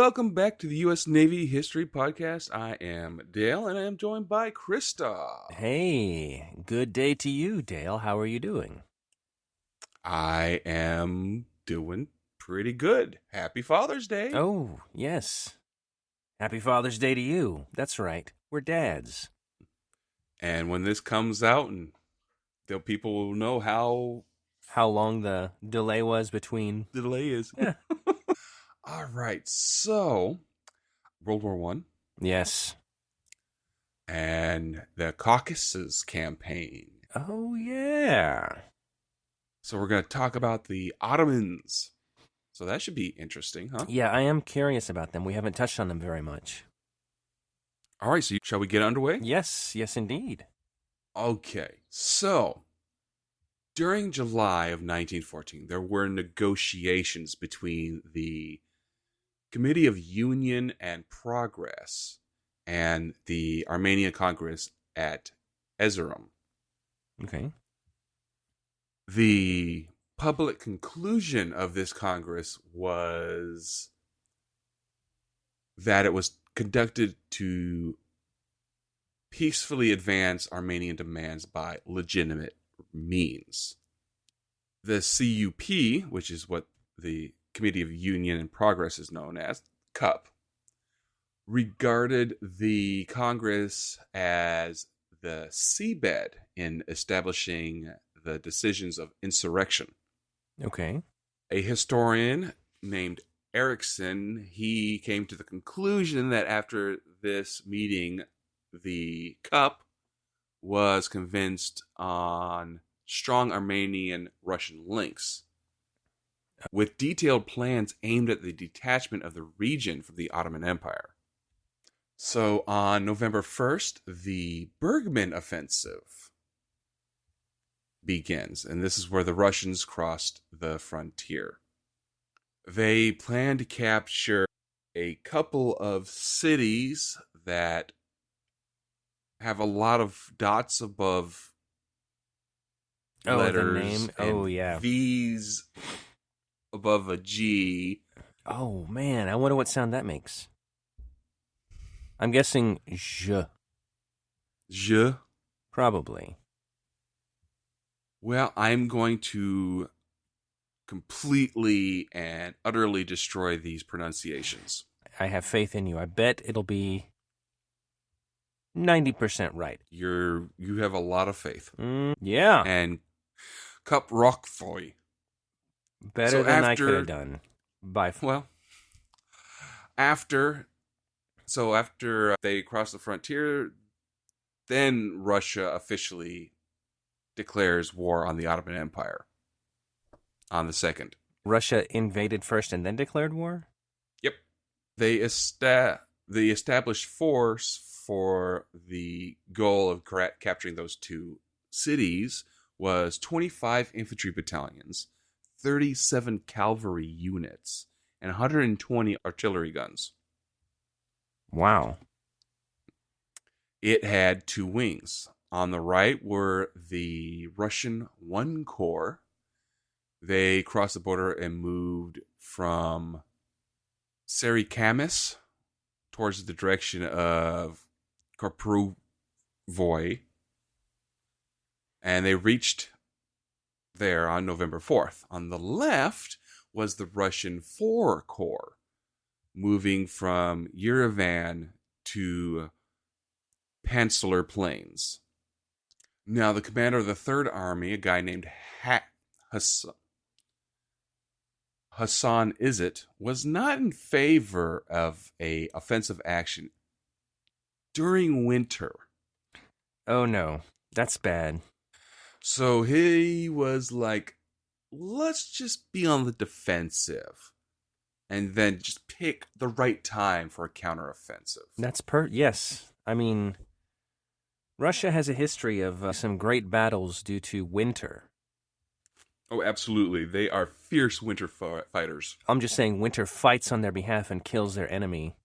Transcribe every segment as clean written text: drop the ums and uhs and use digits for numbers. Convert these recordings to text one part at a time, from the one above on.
welcome back to the U.S. Navy History Podcast. I am Dale, and I am joined by Krista. Hey, good day to you, Dale. How are you doing? I am doing pretty good. Happy Father's Day. Oh, yes. Happy Father's Day to you. That's right. We're dads. And when this comes out, and people will know how long the delay was between the delay is. Yeah. All right. So, World War One. Yes. And the Caucasus campaign. Oh, yeah. So we're going to talk about the Ottomans. So that should be interesting, huh? Yeah, I am curious about them. We haven't touched on them very much. All right, so shall we get underway? Yes, indeed. Okay, so during July of 1914, there were negotiations between the Committee of Union and Progress and the Armenian Congress at Erzurum. Okay. The public conclusion of this Congress was that it was conducted to peacefully advance Armenian demands by legitimate means. The CUP, which is what the Committee of Union and Progress is known as, CUP, regarded the Congress as the seabed in establishing the decisions of insurrection. Okay. A historian named Erickson, he came to the conclusion that after this meeting, the CUP was convinced on strong Armenian-Russian links, with detailed plans aimed at the detachment of the region from the Ottoman Empire. So on November 1st, the Bergman Offensive begins, and this is where the Russians crossed the frontier. They plan to capture a couple of cities that have a lot of dots above letters. The name. Oh, yeah. V's above a G. Oh, man. I wonder what sound that makes. I'm guessing je. Je? Probably. Well, I'm going to completely and utterly destroy these pronunciations. I have faith in you. I bet it'll be 90% right. You have a lot of faith. Yeah. And Cup Rockfoy. Better than I could have done. After they cross the frontier, then Russia officially declares war on the Ottoman Empire on the 2nd. Russia invaded first and then declared war? Yep. The established force for the goal of capturing those two cities was 25 infantry battalions, 37 cavalry units, and 120 artillery guns. Wow. It had two wings. On the right were the Russian I Corps. They crossed the border and moved from Sarikamis towards the direction of Korpruvoy, and they reached there on November 4th. On the left was the Russian IV Corps, moving from Yerevan to Peninsular Plains. Now, the commander of the Third Army, a guy named Hassan Izzet, was not in favor of a offensive action during winter. Oh no, that's bad. So he was like, let's just be on the defensive and then just pick the right time for a counteroffensive. Yes. I mean, Russia has a history of some great battles due to winter. Oh, absolutely. They are fierce winter fighters. I'm just saying winter fights on their behalf and kills their enemy.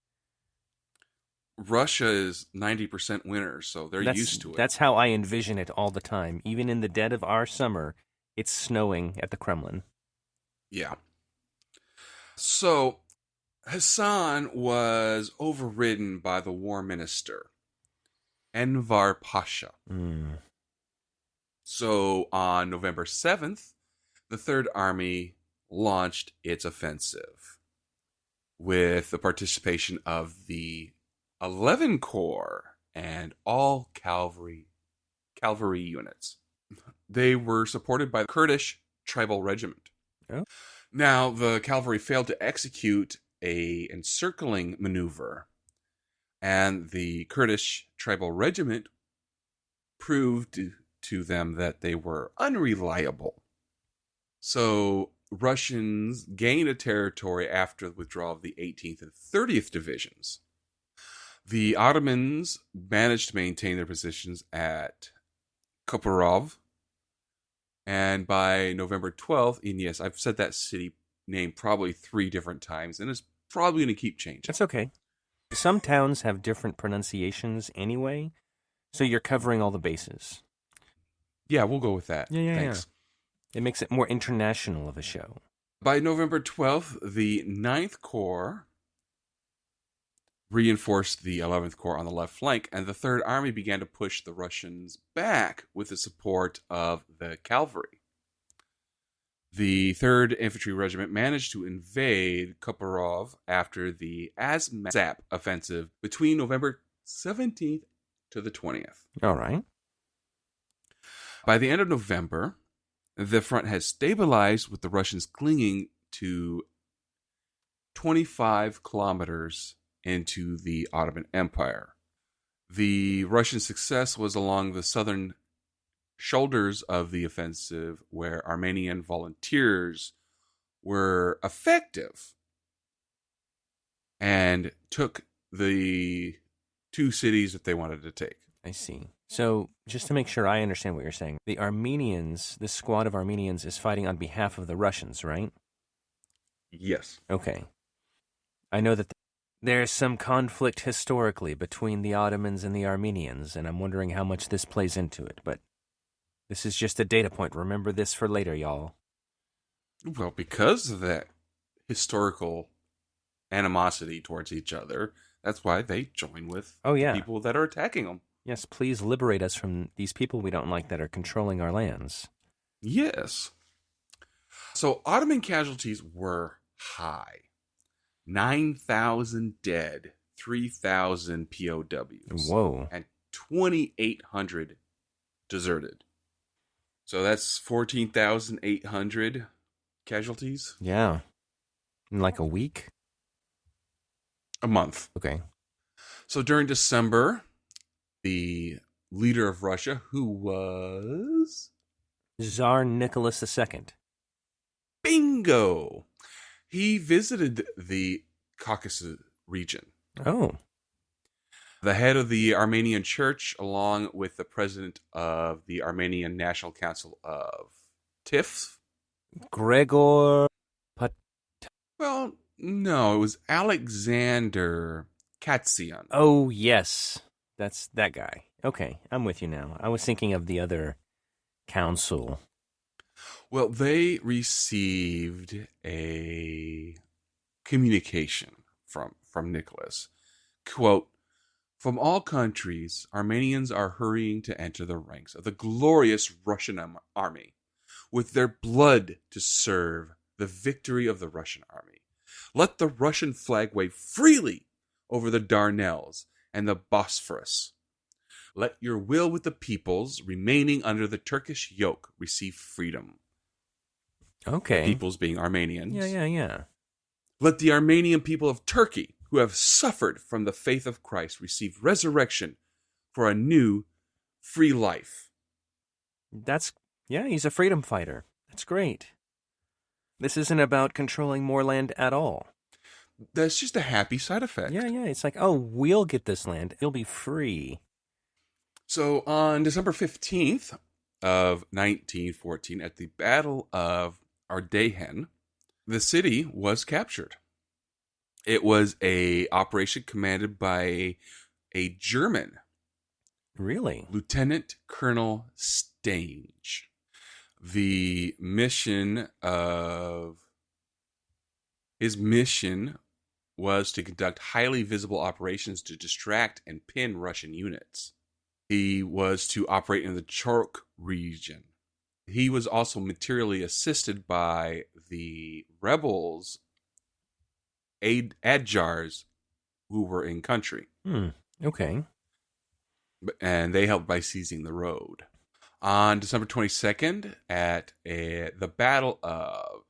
Russia is 90% winter, so they're used to it. That's how I envision it all the time. Even in the dead of our summer, it's snowing at the Kremlin. Yeah. So Hassan was overridden by the war minister, Enver Pasha. Mm. So on November 7th, the Third Army launched its offensive with the participation of the 11 Corps and all cavalry units. They were supported by the Kurdish tribal regiment. Oh. Now, the cavalry failed to execute a encircling maneuver, and the Kurdish tribal regiment proved to them that they were unreliable. So Russians gained a territory after the withdrawal of the 18th and 30th divisions. The Ottomans managed to maintain their positions at Koparov, and by November 12th, and yes, I've said that city name probably 3 different times, and it's probably going to keep changing. That's okay. Some towns have different pronunciations anyway, so you're covering all the bases. Yeah, we'll go with that. Yeah. Thanks. It makes it more international of a show. By November 12th, the 9th Corps reinforced the 11th Corps on the left flank, and the Third Army began to push the Russians back with the support of the cavalry. The 3rd Infantry Regiment managed to invade Koparov after the Azmazap offensive between November 17th to the 20th. All right. By the end of November, the front has stabilized with the Russians clinging to 25 kilometers into the Ottoman Empire. The Russian success was along the southern shoulders of the offensive, where Armenian volunteers were effective and took the 2 cities that they wanted to take. I see. So, just to make sure I understand what you're saying, the Armenians, this squad of Armenians is fighting on behalf of the Russians, right? Yes. Okay. I know that there's some conflict historically between the Ottomans and the Armenians, and I'm wondering how much this plays into it, but this is just a data point. Remember this for later, y'all. Well, because of that historical animosity towards each other, that's why they join with people that are attacking them. Yes, please liberate us from these people we don't like that are controlling our lands. Yes. So Ottoman casualties were high. 9,000 dead, 3,000 POWs. Whoa. And 2,800 deserted. So that's 14,800 casualties. Yeah. In like a week? A month. Okay. So during December, the leader of Russia, who was Tsar Nicholas II. Bingo! He visited the Caucasus region. Oh. The head of the Armenian Church, along with the president of the Armenian National Council of TIF. Gregor Well, no, it was Alexander Katsian. Oh, yes. That's that guy. Okay, I'm with you now. I was thinking of the other council. Well, they received a communication from Nicholas. Quote, "From all countries, Armenians are hurrying to enter the ranks of the glorious Russian army, with their blood to serve the victory of the Russian army. Let the Russian flag wave freely over the Dardanelles and the Bosphorus. Let your will with the peoples remaining under the Turkish yoke receive freedom." Okay. The peoples being Armenians. Yeah. "Let the Armenian people of Turkey, who have suffered from the faith of Christ, receive resurrection for a new, free life." He's a freedom fighter. That's great. This isn't about controlling more land at all. That's just a happy side effect. Yeah. It's like, oh, we'll get this land. It'll be free. So on December 15th of 1914, at the Battle of Ardahan, the city was captured. It was a operation commanded by a German. Really? Lieutenant Colonel Stange. His mission was to conduct highly visible operations to distract and pin Russian units. He was to operate in the Chork region. He was also materially assisted by the rebels, Adjars, who were in country. Okay. And they helped by seizing the road. On December 22nd, at the Battle of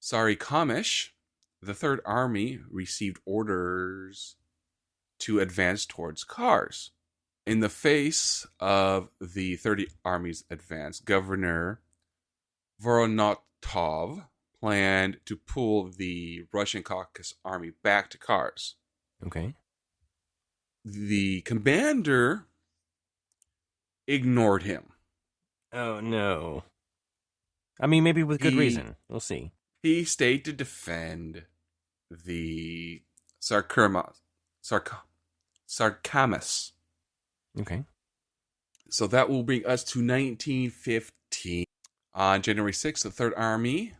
Sarikamish, the Third Army received orders to advance towards Kars. In the face of the Third Army's advance, Governor Voronov planned to pull the Russian Caucasus army back to Kars. Okay. The commander ignored him. Oh, no. I mean, maybe with good reason. We'll see. He stayed to defend the Sarkamas. Okay. So that will bring us to 1915. On January 6th, the Third Army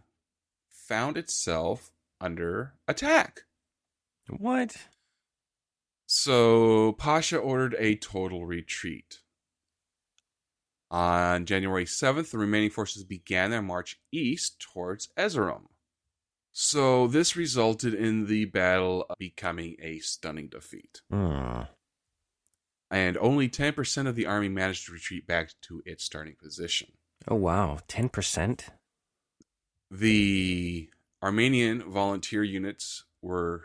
found itself under attack. What? So Pasha ordered a total retreat. On January 7th, the remaining forces began their march east towards Erzurum. So this resulted in the battle becoming a stunning defeat. And only 10% of the army managed to retreat back to its starting position. Oh, wow. 10%? The Armenian volunteer units were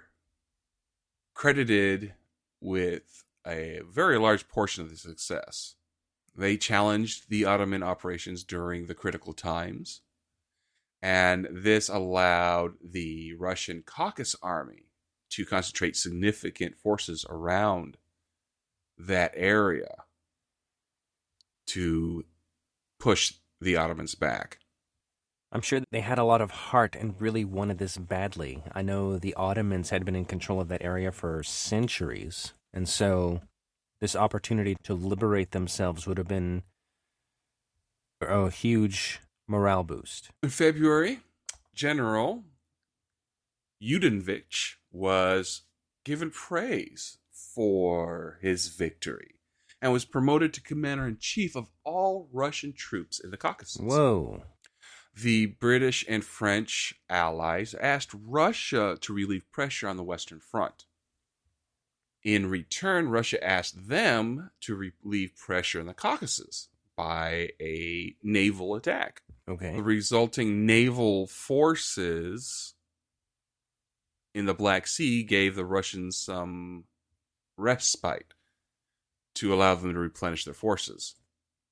credited with a very large portion of the success. They challenged the Ottoman operations during the critical times, and this allowed the Russian Caucasus army to concentrate significant forces around that area to push the Ottomans back. I'm sure they had a lot of heart and really wanted this badly. I know the Ottomans had been in control of that area for centuries, and so this opportunity to liberate themselves would have been a huge morale boost. In February, General Yudenovich was given praise for his victory and was promoted to commander-in-chief of all Russian troops in the Caucasus. Whoa. The British and French allies asked Russia to relieve pressure on the Western Front. In return, Russia asked them to relieve pressure in the Caucasus by a naval attack. Okay. The resulting naval forces in the Black Sea gave the Russians some respite to allow them to replenish their forces.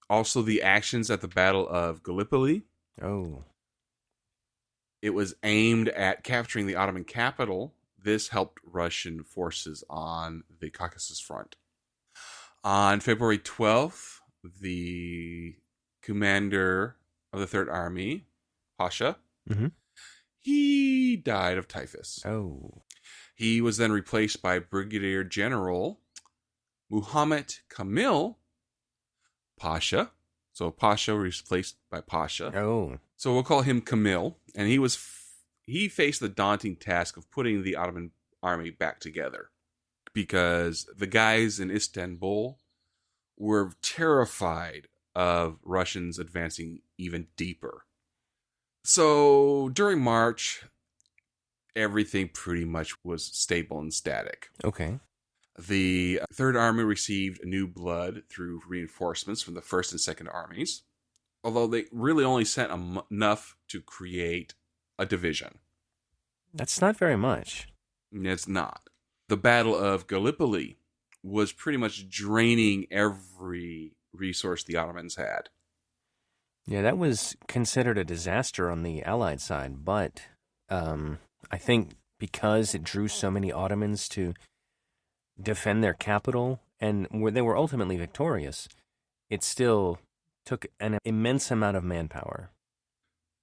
Also, the actions at the Battle of Gallipoli. Oh. It was aimed at capturing the Ottoman capital. This helped Russian forces on the Caucasus front. On February 12th, the commander of the Third Army, Pasha, he died of typhus. Oh. He was then replaced by Brigadier General Muhammad Kamil Pasha. So Pasha was replaced by Pasha. Oh. So we'll call him Kamil. And he faced the daunting task of putting the Ottoman army back together, because the guys in Istanbul were terrified of Russians advancing even deeper. So during March, everything pretty much was stable and static. Okay. The Third Army received new blood through reinforcements from the First and Second Armies, although they really only sent enough to create a division. That's not very much. It's not. The Battle of Gallipoli was pretty much draining every resource the Ottomans had. Yeah, that was considered a disaster on the Allied side, but I think because it drew so many Ottomans to defend their capital, and they were ultimately victorious, it still took an immense amount of manpower.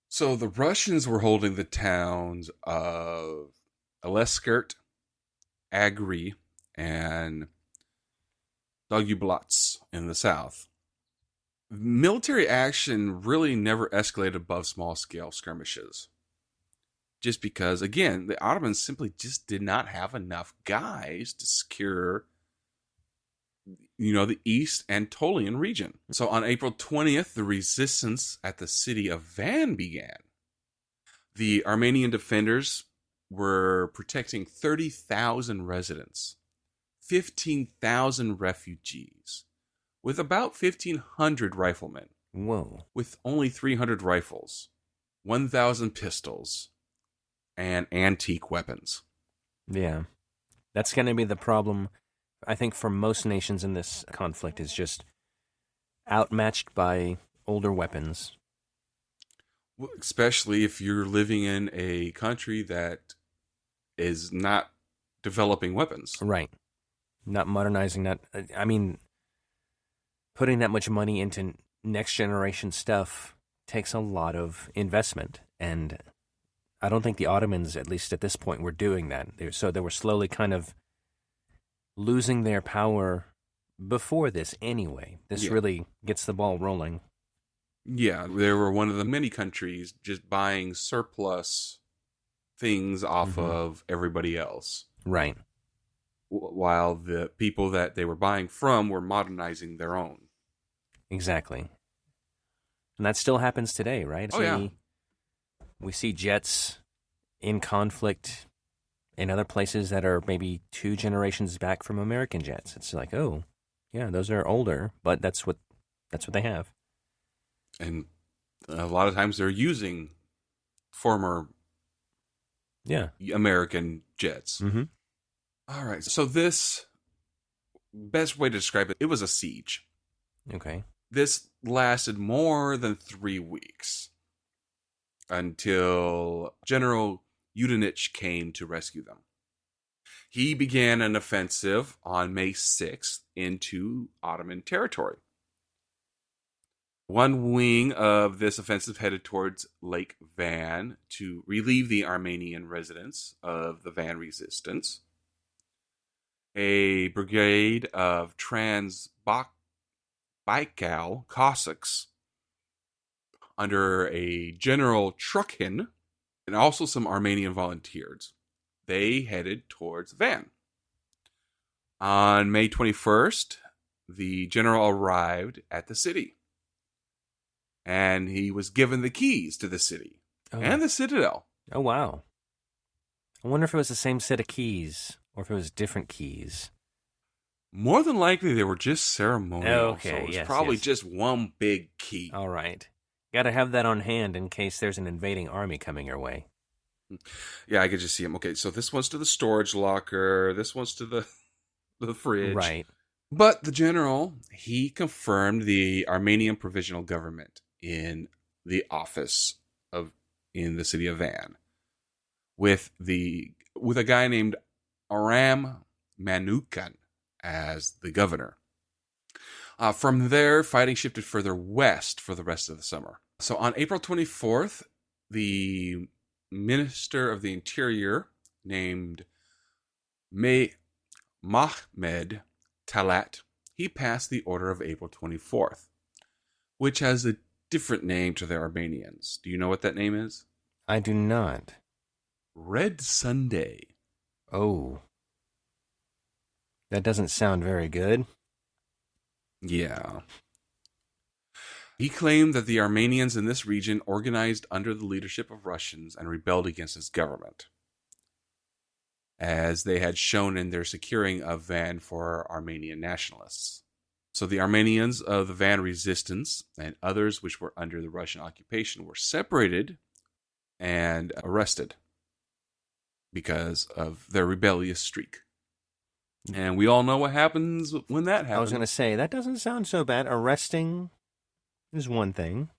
So the Russians were holding the towns of Aleskert, Agri, and Daugavpils in the south. Military action really never escalated above small-scale skirmishes. just because, again, the Ottomans simply just did not have enough guys to secure, the East Anatolian region. So on April 20th, the resistance at the city of Van began. The Armenian defenders were protecting 30,000 residents, 15,000 refugees, with about 1,500 riflemen. Whoa. With only 300 rifles, 1,000 pistols, and antique weapons. Yeah. That's going to be the problem, I think, for most nations in this conflict, is just outmatched by older weapons. Well, especially if you're living in a country that is not developing weapons. Right. Not modernizing, putting that much money into next generation stuff takes a lot of investment. And I don't think the Ottomans, at least at this point, were doing that. So they were slowly kind of losing their power before this anyway. This really gets the ball rolling. Yeah, they were one of the many countries just buying surplus things off of everybody else. Right. While the people that they were buying from were modernizing their own. Exactly. And that still happens today, right? Yeah. We see jets in conflict in other places that are maybe 2 generations back from American jets. It's like, oh, yeah, those are older, but that's what they have. And a lot of times they're using former American jets. Mm-hmm. All right. So this, best way to describe it, it was a siege. Okay. This lasted more than 3 weeks until General Yudenich came to rescue them. He began an offensive on May 6th into Ottoman territory. One wing of this offensive headed towards Lake Van to relieve the Armenian residents of the Van resistance. A brigade of Baikal Cossacks under a General Trukhin, and also some Armenian volunteers. They headed towards Van. On May 21st, the general arrived at the city. And he was given the keys to the city and the citadel. Oh, wow. I wonder if it was the same set of keys or if it was different keys. More than likely, they were just ceremonial. Okay, so it was probably just one big key. All right. Got to have that on hand in case there's an invading army coming your way. Yeah, I could just see him. Okay, so this one's to the storage locker. This one's to the fridge. Right. But the general, he confirmed the Armenian provisional government in the office in the city of Van with a guy named Aram Manukan as the governor. From there, fighting shifted further west for the rest of the summer. So on April 24th, the Minister of the Interior named Mahmed Talat, he passed the Order of April 24th, which has a different name to the Armenians. Do you know what that name is? I do not. Red Sunday. Oh. That doesn't sound very good. Yeah. He claimed that the Armenians in this region organized under the leadership of Russians and rebelled against his government, as they had shown in their securing of Van for Armenian nationalists. So the Armenians of the Van resistance and others which were under the Russian occupation were separated and arrested because of their rebellious streak. And we all know what happens when that happens. I was going to say, that doesn't sound so bad. Arresting is one thing,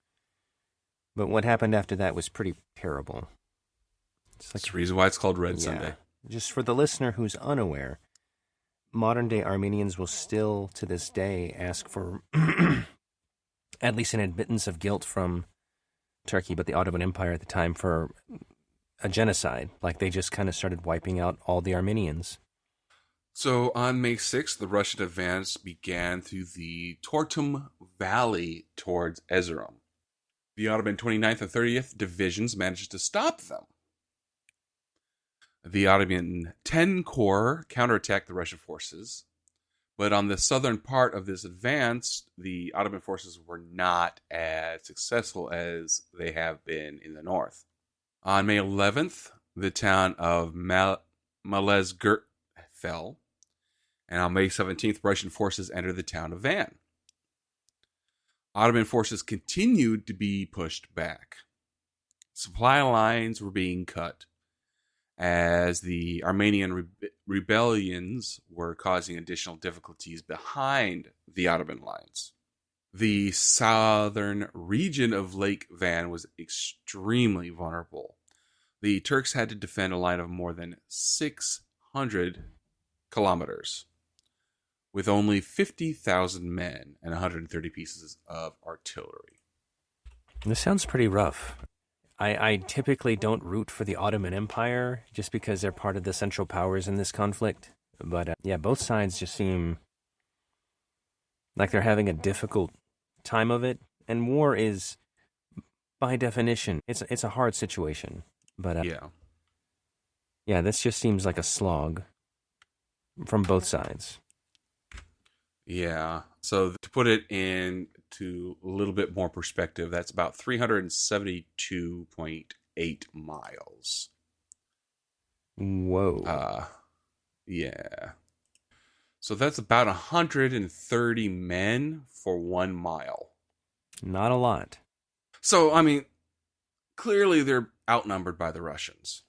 but what happened after that was pretty terrible. That's the reason why it's called Red Sunday. Just for the listener who's unaware, modern-day Armenians will still, to this day, ask for at least an admittance of guilt from Turkey, but the Ottoman Empire at the time, for a genocide. Like, they just kind of started wiping out all the Armenians. So on May 6th, the Russian advance began through the Tortum Valley towards Erzurum. The Ottoman 29th and 30th divisions managed to stop them. The Ottoman 10 Corps counterattacked the Russian forces, but on the southern part of this advance, the Ottoman forces were not as successful as they have been in the north. On May 11th, the town of Malazgirt fell, and on May 17th, Russian forces entered the town of Van. Ottoman forces continued to be pushed back. Supply lines were being cut as the Armenian rebellions were causing additional difficulties behind the Ottoman lines. The southern region of Lake Van was extremely vulnerable. The Turks had to defend a line of more than 600 kilometers with only 50,000 men and 130 pieces of artillery. This sounds pretty rough. I typically don't root for the Ottoman Empire just because they're part of the Central Powers in this conflict. But yeah, both sides just seem like they're having a difficult time of it. And war is, by definition, it's a hard situation. But yeah, this just seems like a slog from both sides. Yeah. So to put it into a little bit more perspective, that's about 372.8 miles. Whoa. Yeah. So that's about 130 men for 1 mile. Not a lot. So, I mean, clearly they're outnumbered by the Russians.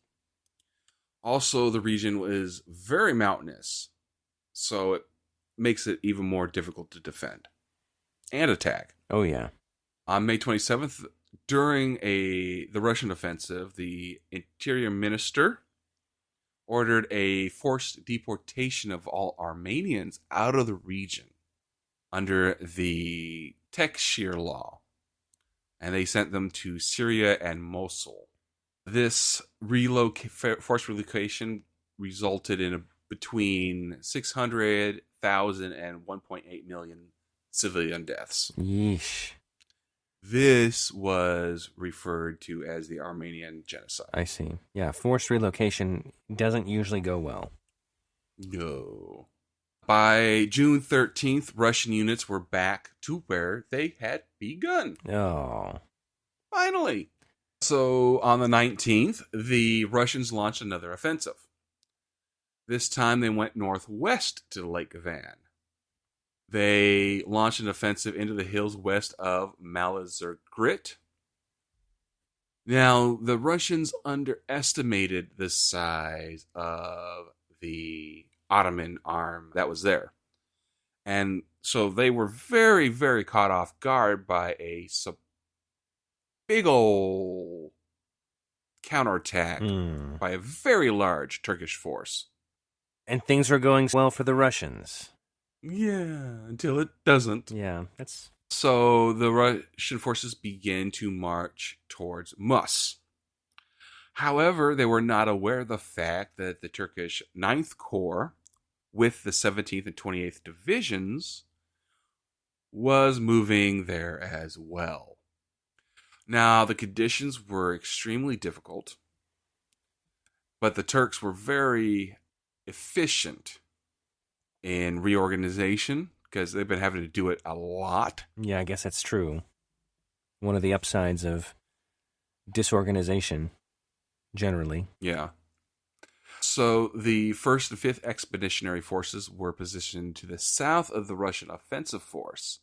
Also, the region is very mountainous, so it makes it even more difficult to defend and attack. Oh, yeah. On May 27th, during the Russian offensive, the interior minister ordered a forced deportation of all Armenians out of the region under the Tekshir law, and they sent them to Syria and Mosul. This forced relocation resulted in between 600,000 and 1.8 million civilian deaths. Yeesh. This was referred to as the Armenian genocide. I see. Yeah, forced relocation doesn't usually go well. No. By June 13th, Russian units were back to where they had begun. Oh. Finally. So on the 19th, the Russians launched another offensive. This time they went northwest to Lake Van. They launched an offensive into the hills west of Malazgirt. Now, the Russians underestimated the size of the Ottoman arm that was there. And so they were very, very caught off guard by a big old counterattack by a very large Turkish force. And things were going well for the Russians. Yeah, until it doesn't. Yeah, that's... So the Russian forces began to march towards Mus. However, they were not aware of the fact that the Turkish 9th Corps, with the 17th and 28th Divisions, was moving there as well. Now, the conditions were extremely difficult, but the Turks were very efficient in reorganization because they've been having to do it a lot. Yeah, I guess that's true. One of the upsides of disorganization, generally. Yeah. So the 1st and 5th Expeditionary Forces were positioned to the south of the Russian offensive force,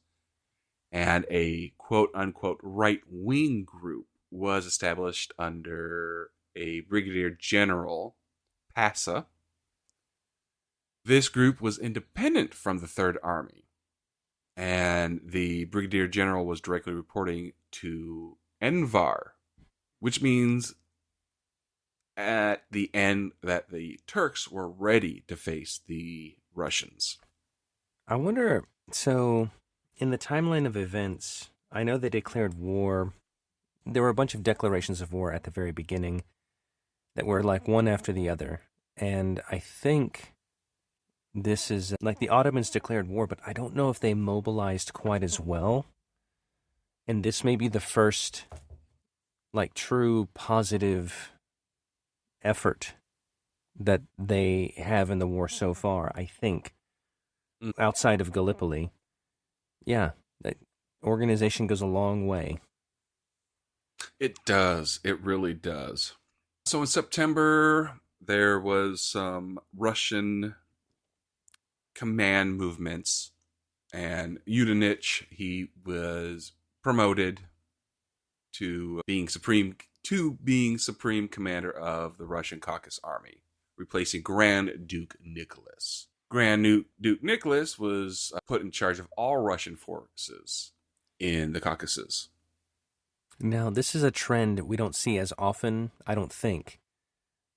and a quote-unquote right-wing group was established under a Brigadier General, Passa. This group was independent from the Third Army, and the Brigadier General was directly reporting to Enver, which means at the end that the Turks were ready to face the Russians. I wonder, so in the timeline of events, I know they declared war. There were a bunch of declarations of war at the very beginning that were like one after the other. And I think this is like the Ottomans declared war, but I don't know if they mobilized quite as well. And this may be the first like true positive effort that they have in the war so far, I think, Mm. outside of Gallipoli. Yeah, that organization goes a long way. It does. It really does. So in September, there was some Russian command movements, and Yudenich, he was promoted to being supreme commander of the Russian Caucasus army, replacing Grand Duke Nicholas. Duke Nicholas was put in charge of all Russian forces in the Caucasus. Now, this is a trend we don't see as often, I don't think,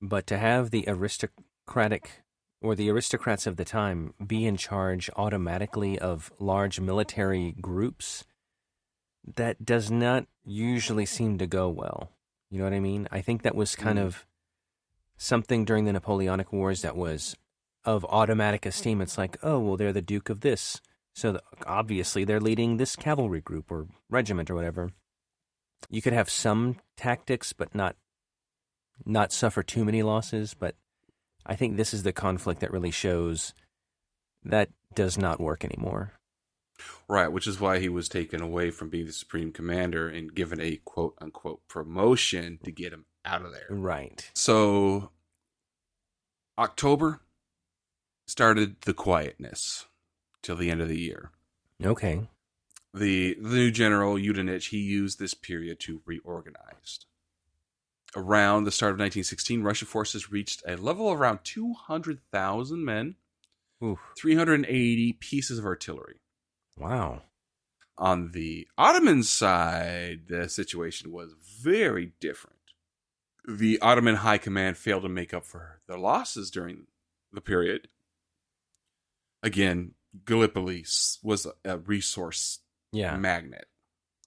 but to have the aristocratic or the aristocrats of the time be in charge automatically of large military groups, that does not usually seem to go well. You know what I mean? I think that was kind Mm. of something during the Napoleonic Wars that was of automatic esteem. It's like, oh, well, they're the Duke of this. So obviously they're leading this cavalry group or regiment or whatever. You could have some tactics, but not suffer too many losses. But I think this is the conflict that really shows that does not work anymore. Right, which is why he was taken away from being the supreme commander and given a quote unquote promotion to get him out of there. Right. So, October started the quietness till the end of the year. Okay. The new general, Yudenich, he used this period to reorganize. Around the start of 1916, Russian forces reached a level of around 200,000 men, Oof. 380 pieces of artillery. Wow. On the Ottoman side, the situation was very different. The Ottoman High Command failed to make up for their losses during the period. Again, Gallipoli was a resource magnet.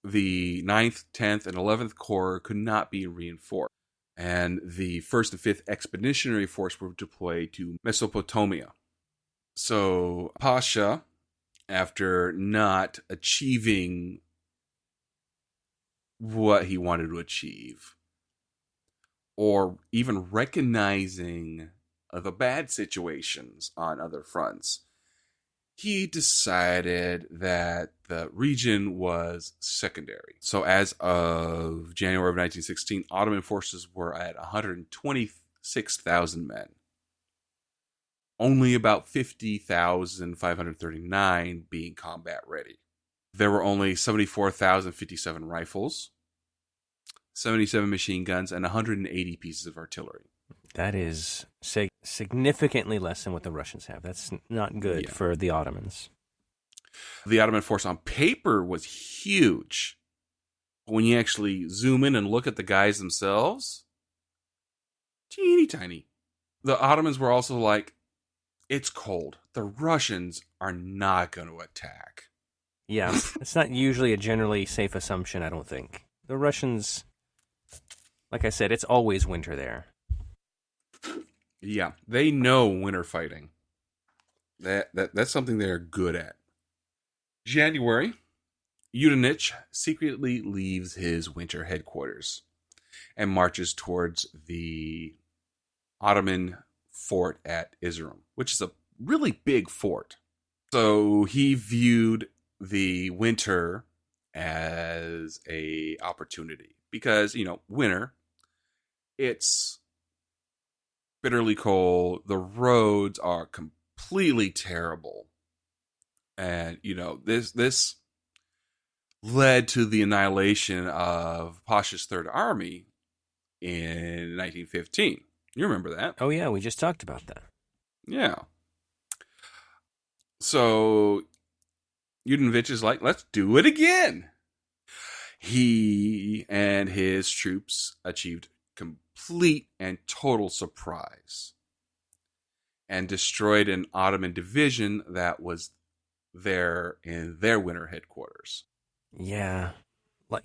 The 9th, 10th, and 11th Corps could not be reinforced, and the 1st and 5th Expeditionary Force were deployed to Mesopotamia. So Pasha, after not achieving what he wanted to achieve, or even recognizing the bad situations on other fronts, he decided that the region was secondary. So as of January of 1916, Ottoman forces were at 126,000 men. Only about 50,539 being combat ready. There were only 74,057 rifles, 77 machine guns, and 180 pieces of artillery. That is significantly less than what the Russians have. That's not good for the Ottomans. The Ottoman force on paper was huge. When you actually zoom in and look at the guys themselves, teeny tiny. The Ottomans were also like, it's cold. The Russians are not going to attack. Yeah, it's not usually a generally safe assumption, I don't think. The Russians, like I said, it's always winter there. Yeah, they know winter fighting. That's something they're good at. January, Yudenich secretly leaves his winter headquarters and marches towards the Ottoman fort at Izerum, which is a really big fort. So he viewed the winter as a opportunity because, winter, it's bitterly cold. The roads are completely terrible. And, this led to the annihilation of Pasha's Third Army in 1915. You remember that? Oh, yeah, we just talked about that. Yeah. So Yudenich is like, let's do it again. He and his troops achieved complete and total surprise and destroyed an Ottoman division that was there in their winter headquarters. Yeah. Like,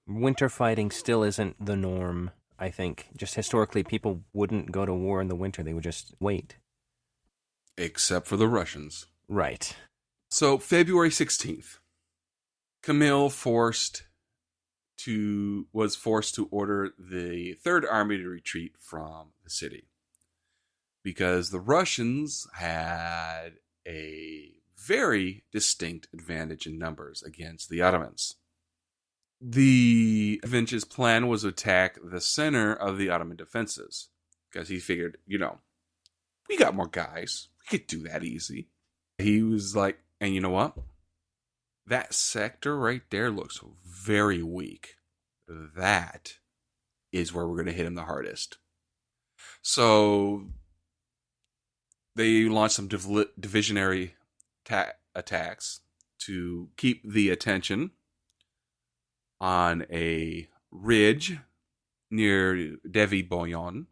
winter fighting still isn't the norm, I think. Just historically, people wouldn't go to war in the winter. They would just wait. Except for the Russians. Right. So, February 16th, Camille was forced to order the Third Army to retreat from the city. because the Russians had a very distinct advantage in numbers against the Ottomans. The Vinch's plan was to attack the center of the Ottoman defenses because he figured, we got more guys. We could do that easy. He was like, and you know what? That sector right there looks very weak. That is where we're going to hit him the hardest. So they launched some divisionary attacks to keep the attention on a ridge near Devi Boyon.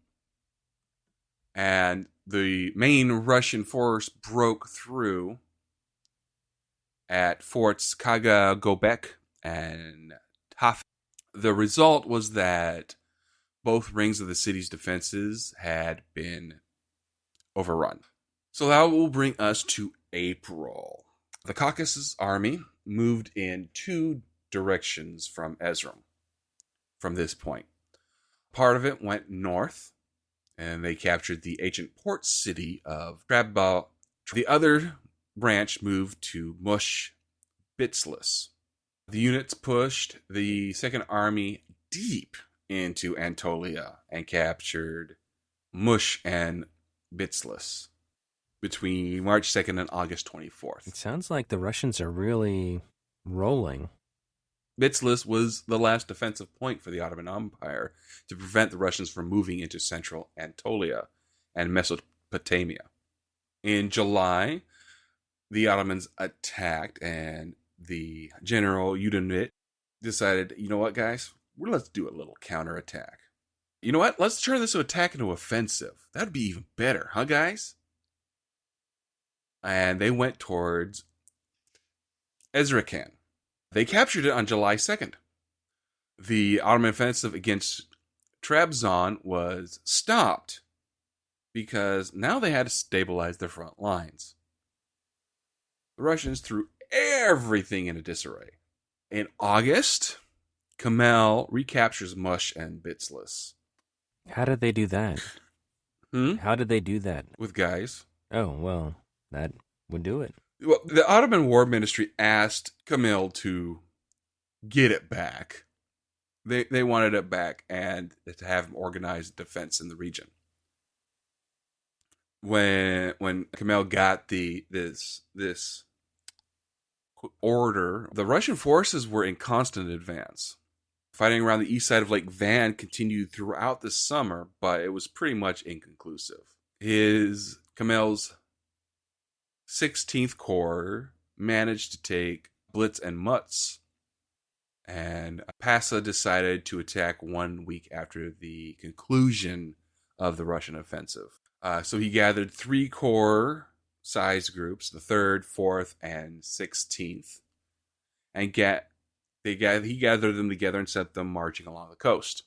And the main Russian force broke through at Forts Kaga Gobek and Taf. The result was that both rings of the city's defenses had been overrun. So that will bring us to April. The Caucasus army moved in two directions from Erzurum from this point. Part of it went north, and they captured the ancient port city of Trabzon. The other branch moved to Mush Bitlis. The units pushed the Second Army deep into Anatolia and captured Mush and Bitlis between March 2nd and August 24th. It sounds like the Russians are really rolling. Bitlis was the last defensive point for the Ottoman Empire to prevent the Russians from moving into central Anatolia and Mesopotamia. In July, the Ottomans attacked, and the general Yudenit decided, you know what, guys? Let's do a little counterattack. You know what? Let's turn this attack into offensive. That'd be even better, huh, guys? And they went towards Ezrakan. They captured it on July 2nd. The Ottoman offensive against Trabzon was stopped because now they had to stabilize their front lines. The Russians threw everything into disarray. In August, Kemal recaptures Mush and Bitlis. How did they do that? How did they do that? With guys. Oh, well, that would do it. Well, the Ottoman War Ministry asked Kemal to get it back. They wanted it back and to have him organize defense in the region. When Kemal got this order, the Russian forces were in constant advance. Fighting around the east side of Lake Van continued throughout the summer, but it was pretty much inconclusive. Kemal's 16th Corps managed to take Blitz and Mutz, and Pasa decided to attack 1 week after the conclusion of the Russian offensive. So he gathered 3 corps size groups, the 3rd, 4th, and 16th, and he gathered them together and sent them marching along the coast.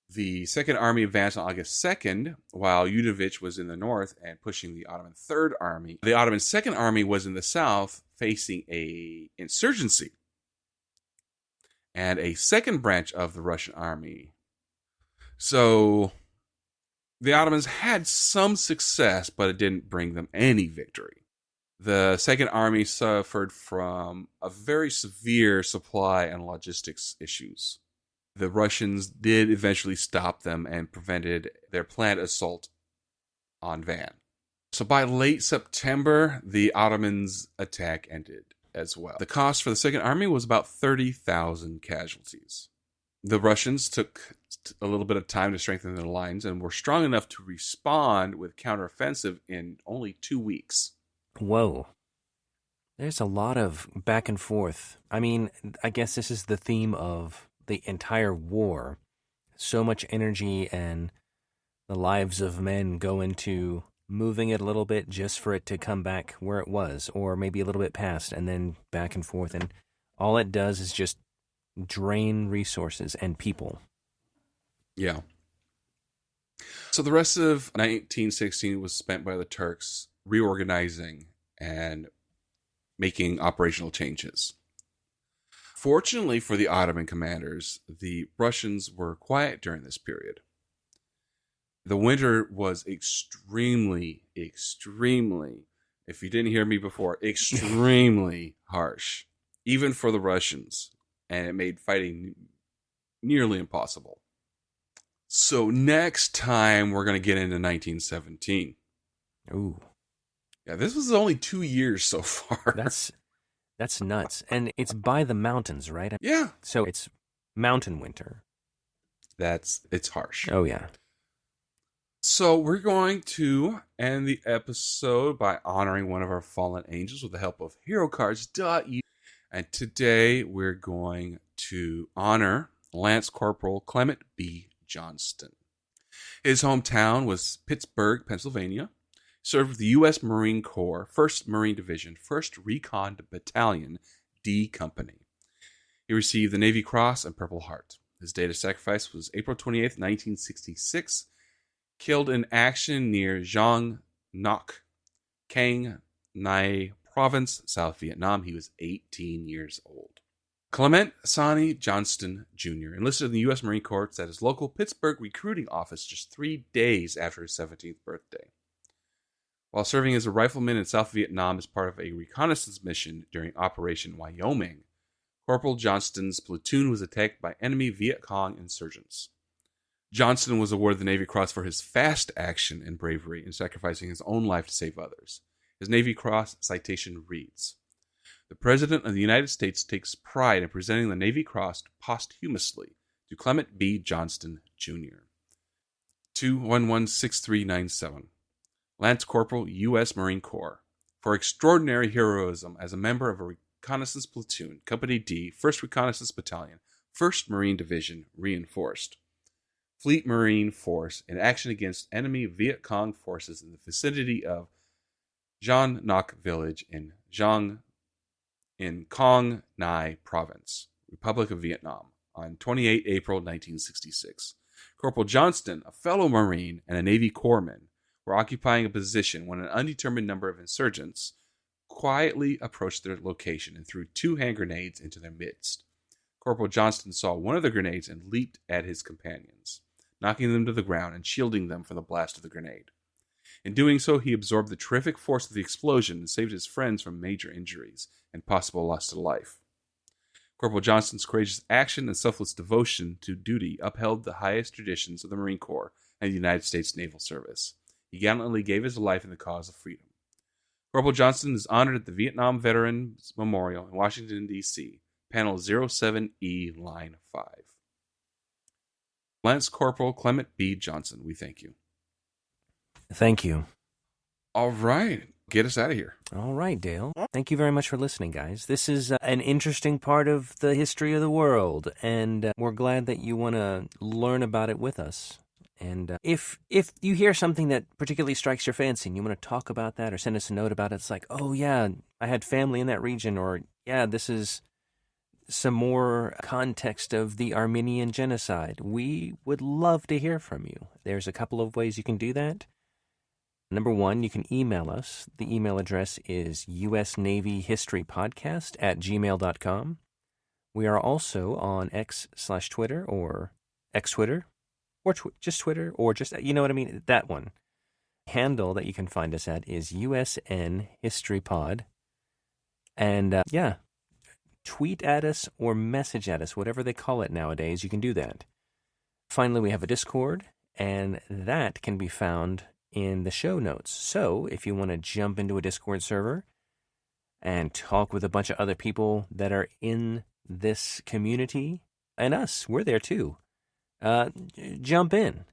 The Second Army advanced on August 2nd, while Yudovic was in the north and pushing the Ottoman Third Army. The Ottoman Second Army was in the south, facing a insurgency and a second branch of the Russian army. So the Ottomans had some success, but it didn't bring them any victory. The Second Army suffered from a very severe supply and logistics issues. The Russians did eventually stop them and prevented their planned assault on Van. So by late September, the Ottomans' attack ended as well. The cost for the Second Army was about 30,000 casualties. The Russians took a little bit of time to strengthen their lines and were strong enough to respond with counteroffensive in only 2 weeks. Whoa. There's a lot of back and forth. I mean, I guess this is the theme of the entire war. So much energy and the lives of men go into moving it a little bit just for it to come back where it was, or maybe a little bit past, and then back and forth. And all it does is just drain resources and people. Yeah. So the rest of 1916 was spent by the Turks reorganizing and making operational changes. Fortunately for the Ottoman commanders, the Russians were quiet during this period. The winter was extremely, extremely, if you didn't hear me before, extremely harsh, even for the Russians, and it made fighting nearly impossible. So next time we're going to get into 1917. Ooh, Yeah, this was only 2 years so far. that's nuts. And it's by the mountains, right? Yeah, So it's mountain winter. it's harsh. Oh, yeah. So we're going to end the episode by honoring one of our fallen angels with the help of HeroCards.eu. And today we're going to honor Lance Corporal Clement B. Johnston. His hometown was Pittsburgh, Pennsylvania. He served with the U.S. Marine Corps, 1st Marine Division, 1st Recon Battalion, D Company. He received the Navy Cross and Purple Heart. His date of sacrifice was April 28th, 1966. Killed in action near Giang Ngoc, Cang Nai Province, South Vietnam. He was 18 years old. Clement Sonny Johnston Jr. enlisted in the U.S. Marine Corps at his local Pittsburgh recruiting office just 3 days after his 17th birthday. While serving as a rifleman in South Vietnam as part of a reconnaissance mission during Operation Wyoming, Corporal Johnston's platoon was attacked by enemy Viet Cong insurgents. Johnston was awarded the Navy Cross for his fast action and bravery in sacrificing his own life to save others. His Navy Cross citation reads, "The President of the United States takes pride in presenting the Navy Cross posthumously to Clement B. Johnston, Jr. 2116397. Lance Corporal, U.S. Marine Corps, for extraordinary heroism as a member of a reconnaissance platoon, Company D, 1st Reconnaissance Battalion, 1st Marine Division, reinforced. Fleet Marine Force in action against enemy Viet Cong forces in the vicinity of Giang Ngoc Village in Quang Nai Province, Republic of Vietnam, on 28 April 1966. Corporal Johnston, a fellow Marine and a Navy corpsman, were occupying a position when an undetermined number of insurgents quietly approached their location and threw 2 hand grenades into their midst. Corporal Johnston saw one of the grenades and leaped at his companions, knocking them to the ground and shielding them from the blast of the grenade. In doing so, he absorbed the terrific force of the explosion and saved his friends from major injuries and possible loss to life. Corporal Johnston's courageous action and selfless devotion to duty upheld the highest traditions of the Marine Corps and the United States Naval Service. He gallantly gave his life in the cause of freedom. Corporal Johnston is honored at the Vietnam Veterans Memorial in Washington, D.C., Panel 07E, Line 5. Lance Corporal Clement B. Johnston, we thank you. Thank you. All right. Get us out of here. All right, Dale. Thank you very much for listening, guys. This is an interesting part of the history of the world, and we're glad that you want to learn about it with us. And if you hear something that particularly strikes your fancy and you want to talk about that or send us a note about it, it's like, oh, yeah, I had family in that region, or, yeah, this is some more context of the Armenian genocide. We would love to hear from you. There's a couple of ways you can do that. Number one, you can email us. The email address is usnavyhistorypodcast@gmail.com. We are also on X/Twitter or X-Twitter or just Twitter or just, you know what I mean? That one. Handle that you can find us at is USNHistoryPod. And yeah, tweet at us or message at us, whatever they call it nowadays. You can do that. Finally, we have a Discord, and that can be found in the show notes. So if you want to jump into a Discord server and talk with a bunch of other people that are in this community, and us, we're there too, jump in.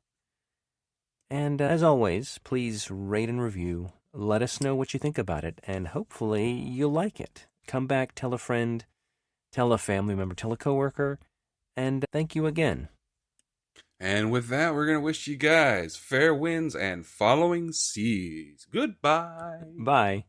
And as always, please rate and review. Let us know what you think about it, and hopefully you'll like it. Come back, tell a friend, tell a family member, tell a coworker, and thank you again. And with that, we're going to wish you guys fair winds and following seas. Goodbye. Bye.